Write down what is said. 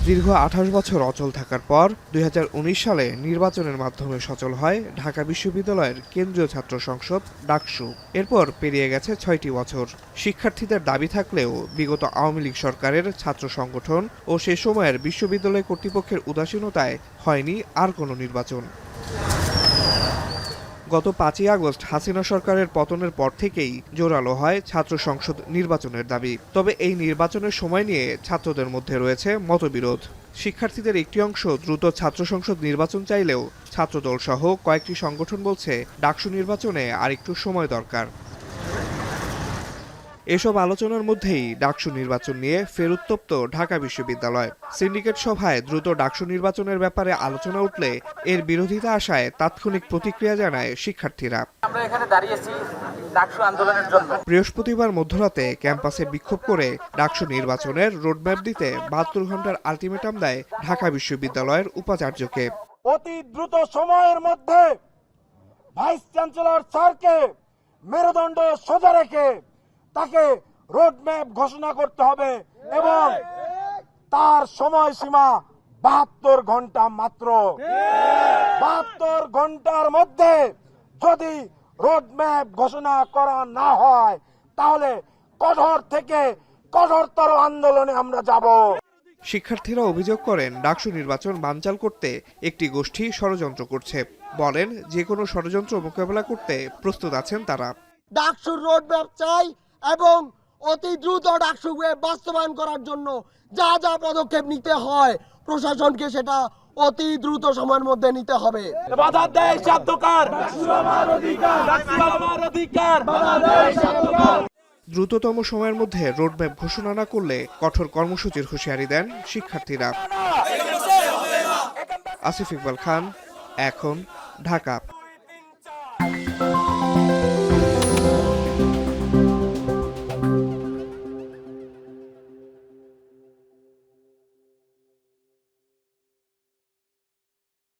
দীর্ঘ ২৮ বছর অচল থাকার পর ২০১৯ সালে নির্বাচনের মাধ্যমে সচল হয় ঢাকা বিশ্ববিদ্যালয়ের কেন্দ্রীয় ছাত্র সংসদ ডাকসু। এরপর পেরিয়ে গেছে ৬টি বছর। শিক্ষার্থীদের দাবি থাকলেও বিগত আওয়ামী লীগ সরকারের ছাত্র সংগঠন ও সে সময়ের বিশ্ববিদ্যালয় কর্তৃপক্ষের উদাসীনতায় হয়নি আর কোনো নির্বাচন। গত ৫ই আগস্ট হাসিনা সরকারের পতনের পর থেকেই জোরালো হয় ছাত্র সংসদ নির্বাচনের দাবি। তবে এই নির্বাচনের সময় নিয়ে ছাত্রদের মধ্যে রয়েছে মতবিরোধ। শিক্ষার্থীদের একটি অংশ দ্রুত ছাত্র সংসদ নির্বাচন চাইলেও ছাত্রদল সহ কয়েকটি সংগঠন বলছে ডাকসু নির্বাচনে আরেকটু সময় দরকার। এসব আলোচনার মধ্যেই ডাকসু নির্বাচন নিয়ে ফের উত্তপ্ত ঢাকা বিশ্ববিদ্যালয়। সিন্ডিকেট সভায় দ্রুত ডাকসু নির্বাচনের ব্যাপারে আলোচনা উঠলে এর বিরোধিতা আসায় তাৎক্ষণিক প্রতিক্রিয়া জানায় শিক্ষার্থীরা। আমরা এখানে দাঁড়িয়েছি ডাকসু আন্দোলনের জন্য। বৃহস্পতিবার মধ্যরাতে ক্যাম্পাসে বিক্ষোভ করে ডাকসু নির্বাচনের রোডম্যাপ দিতে ৭২ ঘন্টার আলটিমেটাম দেয় ঢাকা বিশ্ববিদ্যালয়ের উপাচার্যকে। অতি দ্রুত সময়ের মধ্যে ভাইস চ্যান্সেলর স্যারকে মেরুদণ্ড সোজা রেখে তাকে রোডম্যাপ ঘোষণা করতে হবে এবং তার সময়সীমা ৭২ ঘন্টা মাত্র। ৭২ ঘন্টার মধ্যে যদি রোডম্যাপ ঘোষণা করা না হয় তাহলে কঠোর থেকে কঠোরতর আন্দোলনে আমরা যাব। শিক্ষার্থীরা অভিযোগ করেন ডাকসু নির্বাচন বানচাল করতে একটি গোষ্ঠী ষড়যন্ত্র করছে। বলেন যে কোনো ষড়যন্ত্র মোকাবেলা করতে প্রস্তুত আছেন তারা। ডাকসুর রোডম্যাপ চাই এবং অতি দ্রুত ডাকসুকে বাস্তবায়ন করার জন্য যা যা পদক্ষেপ নিতে হয় প্রশাসনকে সেটা অতি দ্রুত সময়ের মধ্যে নিতে হবে। বাধা দেয় স্বার্থকার, ডাকসু আমার অধিকার, ডাকসু আমার অধিকার, বাধা দেয় স্বার্থকার। দ্রুততম সময়ের মধ্যে রোডম্যাপ ঘোষণা না করলে কঠোর কর্মসূচির হুঁশিয়ারি দেন শিক্ষার্থীরা। আসিফ ইকবাল খান, এখন, ঢাকা।